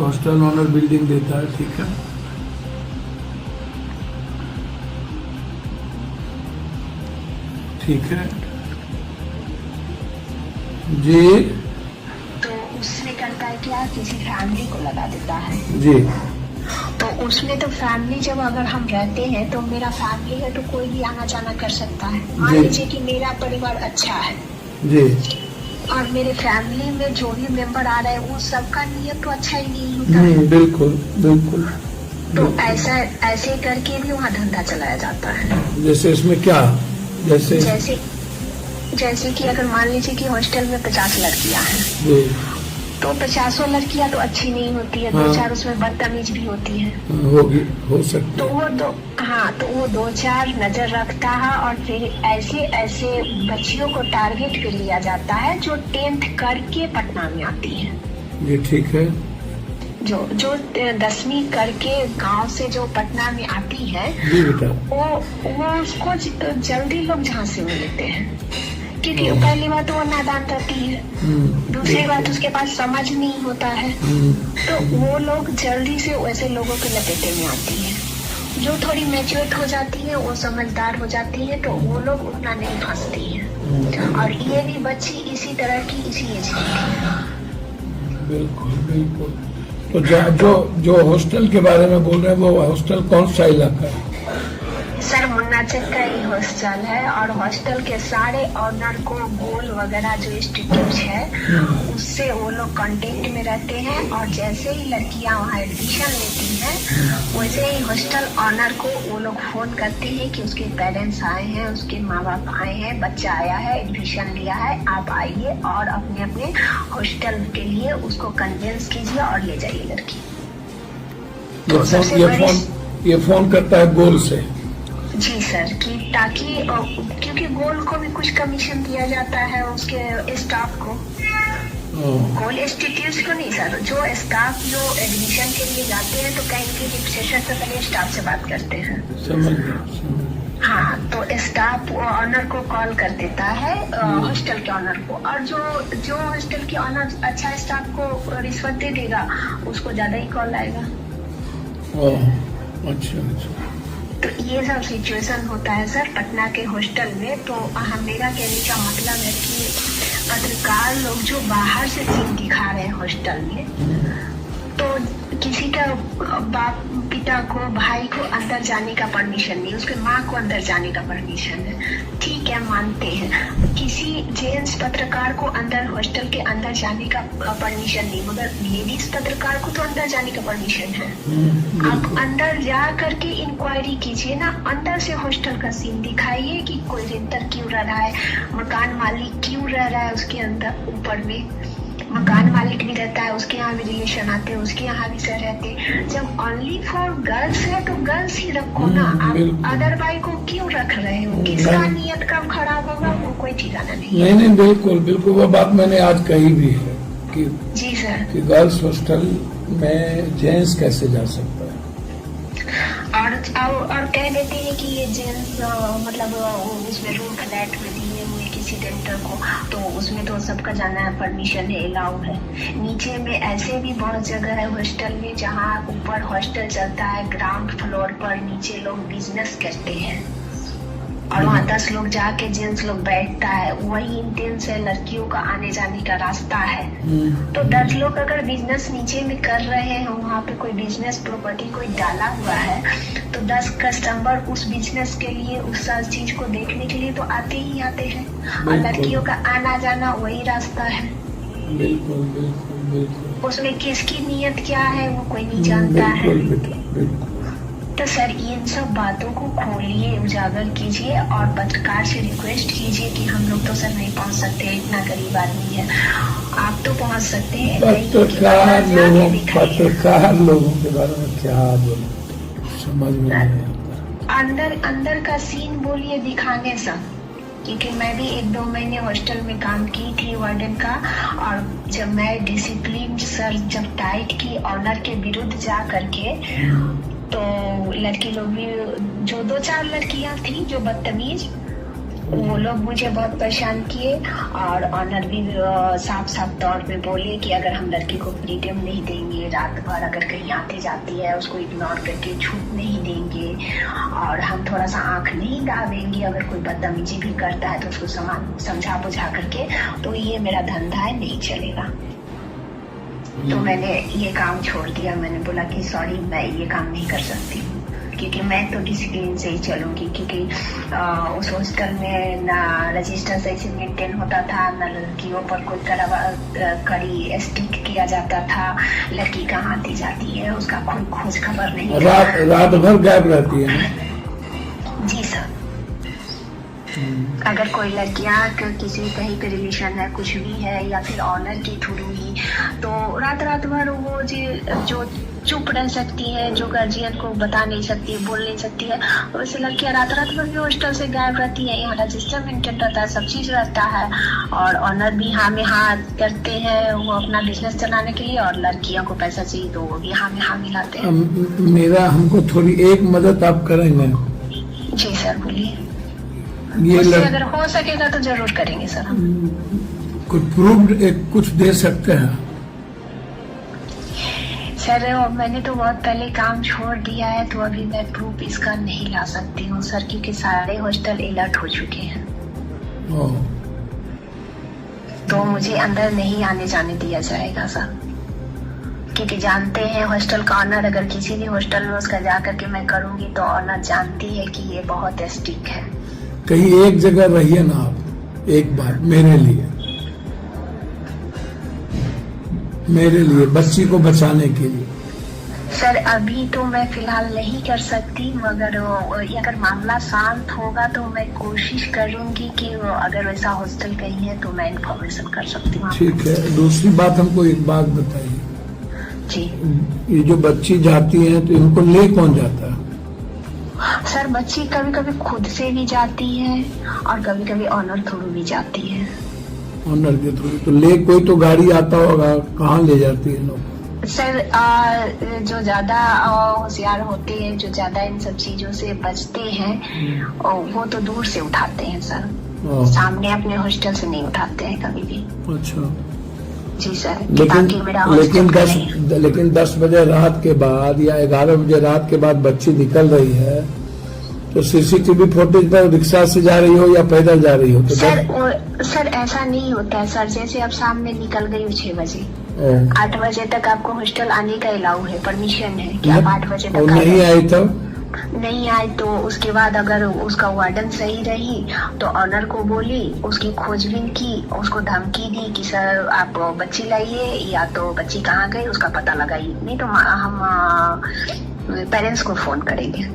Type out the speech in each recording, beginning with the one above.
Hostel honour building देता है, ठीक है। ठीक है जी। तो उसमें करता है क्या, किसी फैमिली को लगा देता है जी। तो उसमें तो फैमिली, जब अगर हम रहते हैं तो मेरा फैमिली है तो कोई भी आना जाना कर सकता है। मान जी। लीजिए कि मेरा परिवार अच्छा है जी। और मेरे फैमिली में जो भी मेंबर आ रहे हैं वो सबका नियत तो अच्छा ही नहीं होता है। बिल्कुल बिल्कुल। तो ऐसे करके भी वहाँ धंधा चलाया जाता है। जैसे इसमें क्या, जैसे जैसे कि अगर मान लीजिए कि हॉस्टल में 50 लड़कियां हैं, जी। तो 50 लड़कियां तो अच्छी नहीं होती है, हाँ। 2-4 उसमें बदतमीज भी होती है। होगी, हो सकती तो है। तो वो 2-4 नजर रखता है और फिर ऐसे बच्चियों को टारगेट पे लिया जाता है जो 10th करके पटना में आती है। ये ठीक है। जो 10वीं करके गांव से जो पटना में आती है, जी बेटा। वो उसको जल्दी लोग झांसे में लेते हैं, क्योंकि पहली बात तो वो नादान रहती है, दूसरी बात उसके पास समझ नहीं होता है। तो वो लोग जल्दी से वैसे लोगों के लपेटे में आती है। जो थोड़ी मैच्योर हो जाती है, वो समझदार हो जाती है, तो वो लोग उतना नहीं फंसती है। और ये भी बच्ची इसी तरह की, इसी एज की है। बिल्कुल बिल्कुल। तो जो हॉस्टल के बारे में बोल रहे हैं, वो हॉस्टल कौन सा इलाका है? सर मुन्ना चक का ही हॉस्टल है और हॉस्टल के सारे ऑनर को गोल वगैरह जो इंस्टीट्यूट है उससे वो लोग कांटेक्ट में रहते हैं। और जैसे ही लड़कियां वहाँ एडमिशन लेती हैं, वैसे ही हॉस्टल ऑनर को वो लोग फोन करते हैं कि उसके पेरेंट्स आए हैं, उसके माँ बाप आए हैं, बच्चा आया है, एडमिशन लिया है, आप आइए और अपने अपने हॉस्टल के लिए उसको कन्विंस कीजिए और ले जाइए लड़की। ये फोन करता है गोल से? जी सर, कि ताकि क्योंकि गोल को भी कुछ कमीशन दिया जाता है उसके स्टाफ को। गोल इंस्टीट्यूट को नहीं सर, जो स्टाफ जो एडमिशन के लिए जाते हैं तो कहीं के रजिस्ट्रेशन से पहले स्टाफ से बात करते हैं। समझ गया। हाँ, तो स्टाफ ऑनर को कॉल कर देता है, हॉस्टल के ऑनर को, और जो हॉस्टल के ऑनर अच्छा स्टाफ को रिश्वत दे देगा उसको ज्यादा ही कॉल आएगा। अच्छा। तो ये सब सिचुएशन होता है सर पटना के हॉस्टल में। तो मेरा कहने का मतलब है कि पत्रकार लोग जो बाहर से सीन दिखा रहे हैं हॉस्टल में, तो किसी का बाप पिता को, भाई को अंदर जाने का परमिशन नहीं, उसके माँ को अंदर जाने का परमिशन है, ठीक है मानते हैं। किसी जेंट्स पत्रकार को अंदर हॉस्टल के अंदर जाने का परमिशन नहीं, मगर लेडीज पत्रकार को तो अंदर जाने का परमिशन है। आप अंदर जा करके इंक्वायरी कीजिए ना, अंदर से हॉस्टल का सीन दिखाइए कि कोई रेंटर क्यों रह रहा है, मकान मालिक क्यों रह रहा है उसके अंदर, ऊपर में मकान मालिक भी रहता है, उसके यहाँ भी रिलेशन आते हैं, उसके यहाँ भी सर रहते हैं। जब ओनली फॉर गर्ल्स है तो गर्ल्स ही रखो ना, आप अदर बाई को क्यों रख रहे हो? किसका नियत कब खराब होगा वो कोई ठिकाना नहीं है। नहीं बिल्कुल बिल्कुल, वो बात मैंने आज कही भी है कि जी सर, कि गर्ल्स हॉस्टल में जेंट्स कैसे जा सकता है। और कह देते हैं कि ये जेंट्स मतलब उसमें रूम फ्लैट में दिए हुए किसी रेंटर को, तो उसमें तो सबका जाना है, परमिशन है, अलाउ है। नीचे में ऐसे भी बहुत जगह है हॉस्टल में जहाँ ऊपर हॉस्टल चलता है, ग्राउंड फ्लोर पर नीचे लोग बिजनेस करते हैं और वहाँ 10 लोग जाके जेंट्स लोग बैठता है, वही इंटेंस है, लड़कियों का आने जाने का रास्ता है। तो 10 लोग अगर बिजनेस नीचे में कर रहे हैं, वहाँ पे कोई बिजनेस प्रॉपर्टी कोई डाला हुआ है, तो 10 कस्टमर उस बिजनेस के लिए, उस चीज को देखने के लिए तो आते ही आते हैं, और लड़कियों का आना जाना वही रास्ता है। बिल्कुल बिल्कुल बिल्कुल। उसमें किसकी नियत क्या है वो कोई नहीं जानता है। बिल्कुल। तो सर इन सब बातों को खोलिए, उजागर कीजिए और पत्रकार से रिक्वेस्ट कीजिए कि हम लोग तो सर नहीं पहुंच सकते, इतना गरीब आदमी है, आप तो पहुंच सकते हैं। पत्रकार लोगों के बारे में क्या बोले, समझ में नहीं आता। अंदर का सीन बोलिए, दिखाने सब, क्योंकि मैं भी 1-2 महीने हॉस्टल में काम की थी वार्डन का, और जब मैं डिसिप्लिन सर जब टाइट की ऑनर के विरुद्ध जा करके, तो लड़की लोग भी, जो 2-4 लड़कियां थी जो बदतमीज, वो लोग मुझे बहुत परेशान किए और ऑनर भी साफ साफ तौर पे बोले कि अगर हम लड़की को फ्रीडम नहीं देंगे, रात भर अगर कहीं आती जाती है उसको इग्नोर करके छूट नहीं देंगे और हम थोड़ा सा आंख नहीं दाबेंगे, अगर कोई बदतमीजी भी करता है तो उसको समझा बुझा करके, तो ये मेरा धंधा है, नहीं चलेगा। तो मैंने ये काम छोड़ दिया। मैंने बोला कि सॉरी, मैं ये काम नहीं कर सकती क्योंकि मैं तो डिसिप्लिन से ही चलूंगी, क्योंकि उस हॉस्टल में ना रजिस्टर सही से मेंटेन होता था, ना लड़कियों पर कोई कड़ी स्ट्रिक्ट किया जाता था। लड़की कहाँ आती जाती है उसका कोई खोज खबर नहीं। रात भर गायब रहती है। जी सर। अगर कोई लड़कियां किसी कहीं पे रिलेशन है, कुछ भी है, या फिर ऑनर के थ्रू ही, तो रात भर वो जो चुप रह सकती है, जो गार्जियन को बता नहीं सकती, बोल नहीं सकती है, वैसे लड़कियां रात भर भी हॉस्टल से गायब रहती है। यहाँ रजिस्टर मेंटेन रहता है, सब चीज रहता है और ऑनर भी हाँ में हाँ करते हैं वो अपना बिजनेस चलाने के लिए, और लड़कियों को पैसा चाहिए तो वो भी हाँ में हाँ मिलाते हैं। मेरा हमको थोड़ी एक मदद आप करेंगे? जी सर बोलिए। ये अगर हो सकेगा तो जरूर करेंगे सर। हम कुछ प्रूफ कुछ दे सकते हैं? सर मैंने तो बहुत पहले काम छोड़ दिया है, तो अभी मैं प्रूफ इसका नहीं ला सकती हूँ सर, क्योंकि सारे हॉस्टल अलर्ट हो चुके हैं। तो मुझे अंदर नहीं आने जाने दिया जाएगा सर, क्योंकि जानते हैं हॉस्टल का ऑनर, अगर किसी भी हॉस्टल में उसका जा करके मैं करूंगी तो ऑनर जानती है कि ये बहुत स्ट्रिक्ट है। कहीं एक जगह रहिए ना आप, एक बार मेरे लिए बच्ची को बचाने के लिए। सर अभी तो मैं फिलहाल नहीं कर सकती, मगर अगर मामला शांत होगा तो मैं कोशिश करूंगी कि अगर वैसा हॉस्टल कहीं है तो मैं इन्फॉर्मेशन कर सकती हूँ। ठीक है। दूसरी बात, हमको एक बात बताइए जी, ये जो बच्ची जाती है तो इनको ले कौन जाता है? सर बच्ची कभी कभी खुद से भी जाती है और कभी कभी ऑनर थ्रू भी जाती है। ऑनर के थ्रू? तो ले कोई तो गाड़ी आता होगा, कहाँ ले जाती है लोग? सर जो ज्यादा होशियार होते हैं, जो ज्यादा इन सब चीजों से बचते हैं, वो तो दूर से उठाते हैं सर, सामने अपने हॉस्टल से नहीं उठाते हैं कभी भी। अच्छा जी सर। लेकिन 10 बजे रात के बाद या 11 बजे रात के बाद बच्ची निकल रही है तो सीसीटीवी फुटेज पर रिक्शा से जा रही हो या पैदल जा रही हो तो सर ऐसा नहीं होता है सर। जैसे अब सामने निकल गई 6 बजे, 8 बजे तक आपको हॉस्टल आने का अलाउ है, परमिशन है कि आप 8 बजे तक नहीं आई तो नहीं आई तो उसके बाद अगर उसका वार्डन सही रही तो ऑनर को बोली, उसकी खोजबीन की, उसको धमकी दी कि सर आप बच्ची लाइए या तो बच्ची कहाँ गई उसका पता लगाइए, नहीं तो हम पेरेंट्स को फोन करेंगे।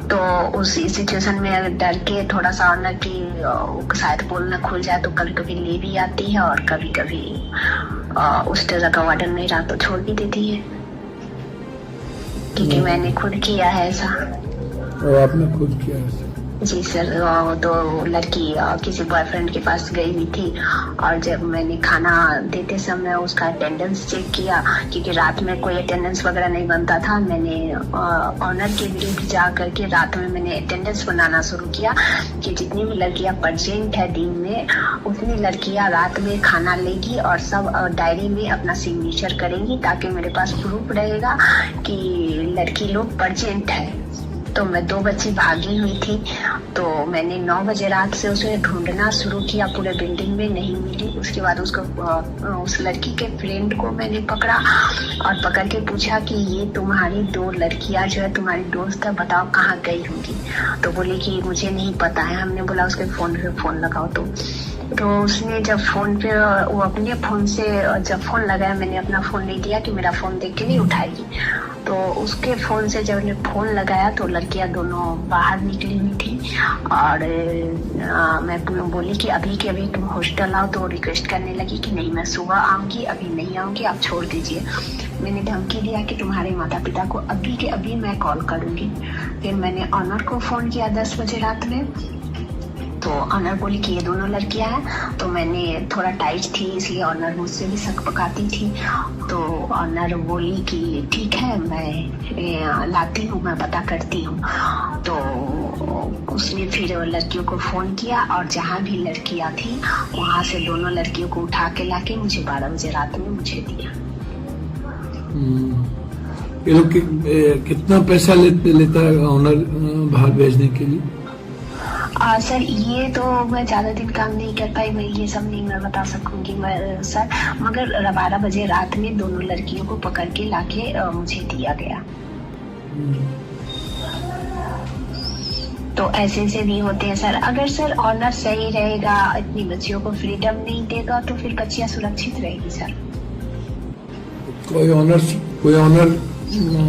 तो उस सिचुएशन में डर के थोड़ा सा ऑनर की शायद बोलना खुल जाए तो कभी कभी ले भी आती है और कभी कभी उस तरह का वार्डन नहीं रहा तो छोड़ भी देती है, क्योंकि मैंने खुद किया है ऐसा। आपने खुद किया है? जी सर। तो लड़की किसी बॉयफ्रेंड के पास गई हुई थी और जब मैंने खाना देते समय उसका अटेंडेंस चेक किया, क्योंकि रात में कोई अटेंडेंस वगैरह नहीं बनता था, मैंने ऑनर के विरुद्ध जा करके रात में मैंने अटेंडेंस बनाना शुरू किया कि जितनी भी लड़कियां प्रेजेंट है दिन में उतनी लड़कियां रात में खाना लेगी और सब डायरी में अपना सिग्नेचर करेंगी, ताकि मेरे पास प्रूफ रहेगा कि लड़की लोग प्रेजेंट है। तो मैं 2 बच्ची भागी हुई थी, तो मैंने 9 बजे रात से उसे ढूंढना शुरू किया, पूरे बिल्डिंग में नहीं मिली। उसके बाद उसको उस लड़की के फ्रेंड को मैंने पकड़ा और पकड़ के पूछा कि ये तुम्हारी 2 लड़कियां जो है तुम्हारी दोस्त है, बताओ कहाँ गई होंगी। तो बोले कि मुझे नहीं पता है। हमने बोला उसके फोन पे फोन लगाओ। तो उसने जब फोन पे वो अपने फोन से जब फोन लगाया, मैंने अपना फोन नहीं दिया कि मेरा फोन देख के नहीं उठाएगी, तो उसके फोन से जब मैंने फोन लगाया तो लड़कियां दोनों बाहर निकली हुई थी और मैं बोली कि अभी के अभी तुम हॉस्टल आओ, तो रिक्वेस्ट करने लगी कि नहीं मैं सुबह आऊंगी, अभी नहीं आऊंगी, आप छोड़ दीजिए। मैंने धमकी दिया कि तुम्हारे माता पिता को अभी के अभी मैं कॉल करूंगी। फिर मैंने ऑनर को फोन किया 10 बजे रात में, तो ऑनर बोली कि ये दोनों लड़कियां हैं। तो मैंने थोड़ा टाइट थी इसलिए ऑनर मुझसे भी शक पकाती थी। तो ऑनर बोली कि ठीक है मैं लाती हूँ, मैं पता करती हूँ। तो उसने फिर लड़कियों को फोन किया और जहाँ भी लड़कियां थी वहां से दोनों लड़कियों को उठा के लाके मुझे 12 बजे रात में मुझे दिया। ये लोग कितना पैसा लेता है ऑनर बाहर भेजने के लिए? सर ये तो मैं ज्यादा दिन काम नहीं कर पाई, मैं ये सब नहीं मैं बता सकूंगी मैं सर, मगर 12 बजे रात में दोनों लड़कियों को पकड़ के लाके मुझे दिया गया। तो ऐसे भी होते हैं सर। अगर सर ऑनर सही रहेगा, इतनी बच्चियों को फ्रीडम नहीं देगा तो फिर बच्चियां सुरक्षित रहेगी सर। कोई ऑनर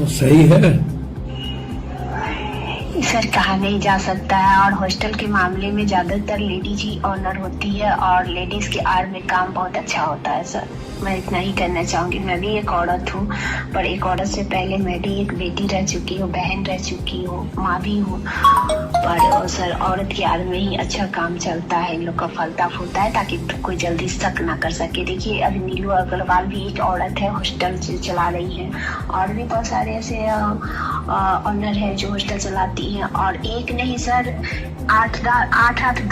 सही है सर, कहा नहीं जा सकता है। और हॉस्टल के मामले में ज्यादातर लेडीज ही ऑनर होती है और लेडीज के आड़ में काम बहुत अच्छा होता है सर। मैं इतना ही कहना चाहूंगी। मैं भी एक औरत हूँ, पर एक औरत से पहले मैं भी एक बेटी रह चुकी हूँ, बहन रह चुकी हूँ, माँ भी हूँ। पर सर औरत के आड़ में ही अच्छा काम चलता है, इन लोग का फलता फूलता है ताकि कोई जल्दी शक ना कर सके। देखिए अभी नीलू अग्रवाल भी एक औरत है, हॉस्टल चला रही है, और भी बहुत सारे ऐसे ऑनर है जो हॉस्टल चलाती है। और एक नहीं सर, 8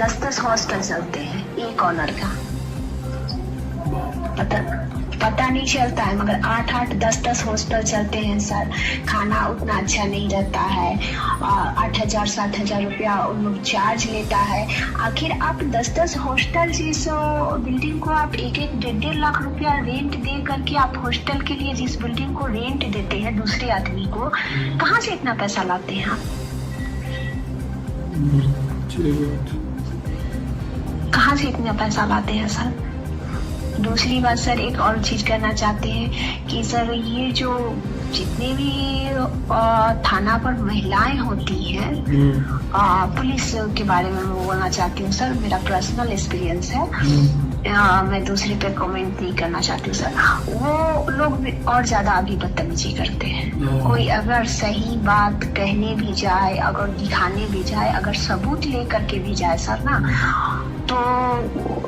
10 हॉस्टल चलते हैं एक ऑनर का। पता नहीं चलता है, मगर 8 10 हॉस्टल चलते हैं सर। खाना उतना अच्छा नहीं रहता है, 8,000 7,000 रुपया उन लोग चार्ज लेता है। आखिर आप 10 हॉस्टल जिस बिल्डिंग को आप 1-1 1.5 लाख रुपया रेंट दे करके आप हॉस्टल के लिए जिस बिल्डिंग को रेंट देते हैं दूसरे आदमी को, कहाँ से इतना पैसा लाते हैं आप? कहाँ से इतना पैसा लाते हैं सर? दूसरी बात सर, एक और चीज करना चाहते हैं कि सर ये जो जितने भी थाना पर महिलाएं होती हैं, पुलिस के बारे में मैं बोलना चाहती हूँ सर, मेरा पर्सनल एक्सपीरियंस है। मैं दूसरे पे कमेंट नहीं करना चाहती हूँ सर। वो लोग और ज्यादा अभी बदतमीजी करते हैं। कोई अगर सही बात कहने भी जाए, अगर दिखाने भी जाए, अगर सबूत लेकर के भी जाए सर ना, तो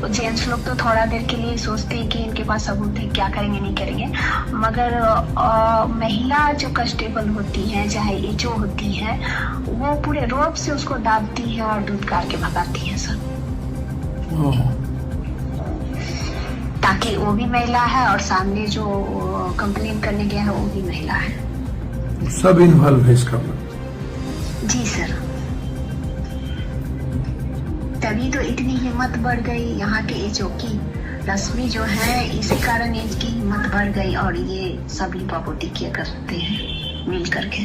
जेंट्स लोग तो थोड़ा देर के लिए सोचते हैं कि इनके पास सबूत है, क्या करेंगे नहीं करेंगे। मगर महिला जो कांस्टेबल होती है, चाहे एचओ होती है, वो पूरे रोप से उसको दाबती है और दूध कार के भगाती है सर। ताकि वो भी महिला है और सामने जो कंप्लेन करने गया है वो भी महिला है। सब इन्वॉल्व है इसका? जी सर। तभी तो इतनी हिम्मत बढ़ गई यहाँ के एचओ की, रश्मि जो है, इसी कारण इसकी हिम्मत बढ़ गई और ये सभी बाबूती किया करते हैं मिल करके।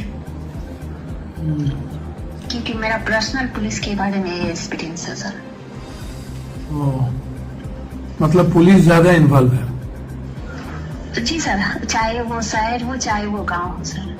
क्योंकि मेरा पर्सनल पुलिस के बारे में एक्सपीरियंस है सर। मतलब पुलिस ज्यादा इन्वॉल्व है? जी सर, चाहे वो शहर हो चाहे वो गांव हो सर।